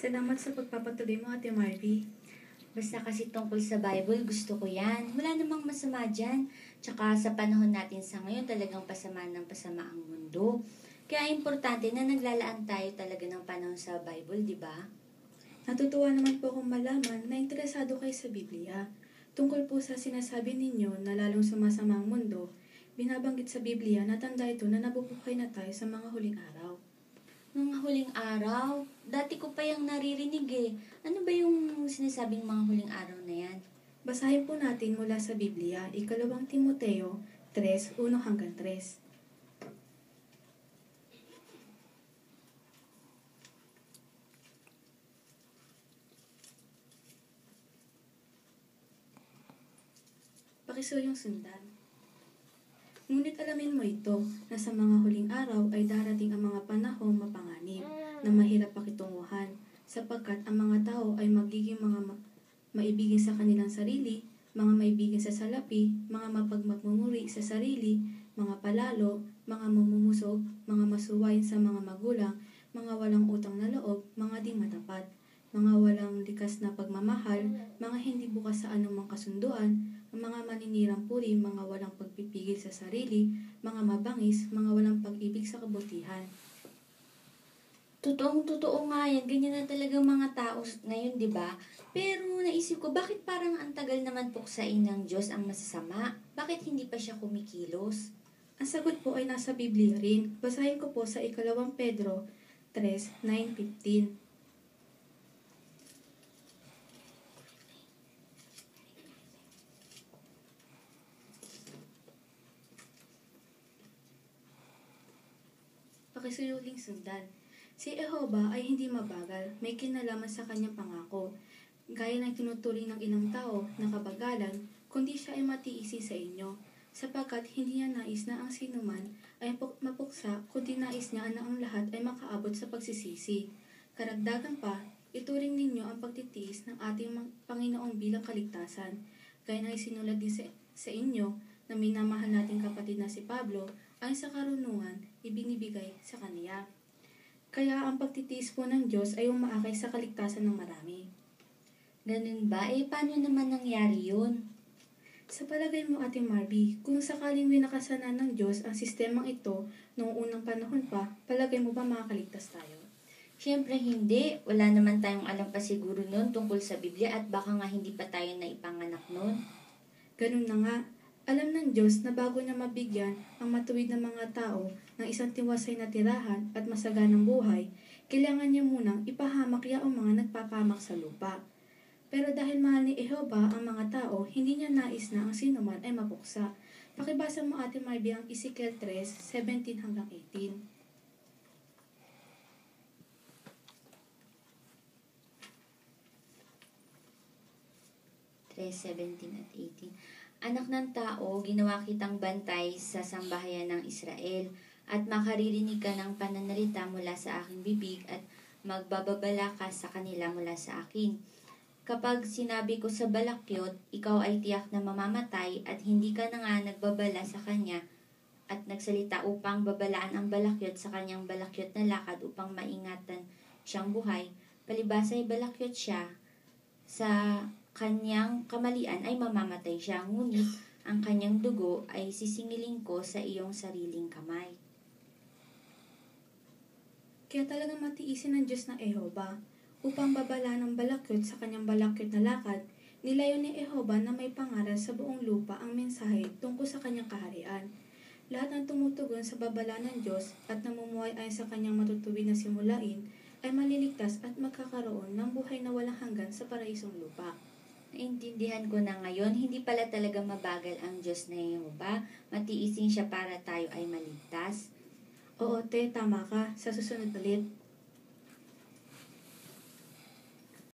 Salamat sa pagpapatuloy mo, Ate Marvy. Basta kasi tungkol sa Bible, gusto ko yan. Wala namang masama dyan. Tsaka sa panahon natin sa ngayon, talagang pasama ng pasama ang mundo. Kaya importante na naglalaan tayo talaga ng panahon sa Bible, di ba? Natutuwa naman po akong malaman na interesado kayo sa Biblia. Tungkol po sa sinasabi ninyo na lalong sumasama ang mundo, binabanggit sa Biblia na tanda ito na nabubuhay na tayo sa mga huling araw. Mga huling araw? Dati ko pa yung naririnig eh. Ano ba yung sinasabing mga huling araw na yan? Basahin po natin mula sa Biblia, 2 Timoteo 3:1-3. Pakisuyong sundan. Ngunit alamin mo ito, na sa mga huling araw ay darating ang mga panahong mapanganib, na mahirap pakitunguhan, sapagkat ang mga tao ay magiging mga maibigin sa kanilang sarili, mga maibigin sa salapi, mga mapagmamumuri sa sarili, mga palalo, mga mamumusog, mga masuwain sa mga magulang, mga walang utang na loob, mga di matapat, mga walang likas na pagmamahal, mga hindi bukas sa anumang kasunduan, mga maninirang puri, mga walang pagpipigil sa sarili, mga mabangis, mga walang pag-ibig sa kabutihan. Totoo nga yan. Ganyan na talaga mga tao ngayon, di ba? Pero naisip ko, bakit parang ang tagal naman puksain ng Diyos ang masasama? Bakit hindi pa siya kumikilos? Ang sagot po ay nasa Biblia rin. Basahin ko po sa 2 Pedro 3:9-15. Pakisuyuling sundan. Si Jehova ay hindi mabagal, may kinalaman sa kanyang pangako. Gaya ng tinuturing ng ilang tao na kabagalan, kundi siya ay matiisi sa inyo, sapagkat hindi niya nais na ang sinuman ay mapuksa, kundi nais niya na ang lahat ay makaabot sa pagsisisi. Karagdagan pa, ituring ninyo ang pagtitiis ng ating Panginoong bilang kaligtasan, gaya ng isinulat din sa inyo na minamahal nating kapatid na si Pablo, ay sa karunungan ibinibigay sa kaniya. Kaya ang pagtitiis po ng Diyos ay umaakay sa kaligtasan ng marami. Ganun ba? Paano naman nangyari yun? Sa palagay mo, Ate Marvy, kung sakaling winakasanan ng Diyos ang sistemang ito noong unang panahon pa, palagay mo ba makakaligtas tayo? Siyempre hindi. Wala naman tayong alam pa siguro nun tungkol sa Biblia at baka nga hindi pa tayo naipanganak nun. Ganun na nga. Alam ng Diyos na bago niya mabigyan ang matuwid na mga tao ng isang tiwasay na tirahan at masaganang buhay, kailangan niya munang ipahamak ang mga nagpapamak sa lupa. Pero dahil mahal ni Jehova ang mga tao, hindi niya nais na ang sinuman ay mapuksa. Pakibasa mo, Ate Marvy, ang Ezekiel 3:17-18. 3:17 at 18. Anak ng tao, ginawa kitang bantay sa sambahayan ng Israel, at makaririnig ka ng pananalita mula sa aking bibig at magbababala ka sa kanila mula sa akin. Kapag sinabi ko sa balakyot, ikaw ay tiyak na mamamatay at hindi ka na nga nagbabala sa kanya at nagsalita upang babalaan ang balakyot sa kanyang balakyot na lakad upang maingatan siyang buhay, palibasa ay balakyot siya sa kanyang kamalian ay mamamatay siya, ngunit ang kanyang dugo ay sisingilin ko sa iyong sariling kamay. Kaya talagang matiisin ng Diyos ng Jehova upang babala ng balakyot sa kanyang balakyot na lakad. Nilayo ni Jehova na may pangaral sa buong lupa ang mensahe tungkol sa kanyang kaharian. Lahat ng tumutugon sa babala ng Diyos at namumuhay ayon sa kanyang matutuwid na simulain ay maliligtas at magkakaroon ng buhay na walang hanggan sa paraisong lupa. Naintindihan ko na ngayon, hindi pala talaga mabagal ang Diyos na Jehova. Matiisin siya para tayo ay maligtas. Oo, te, tama ka. Sa susunod ulit.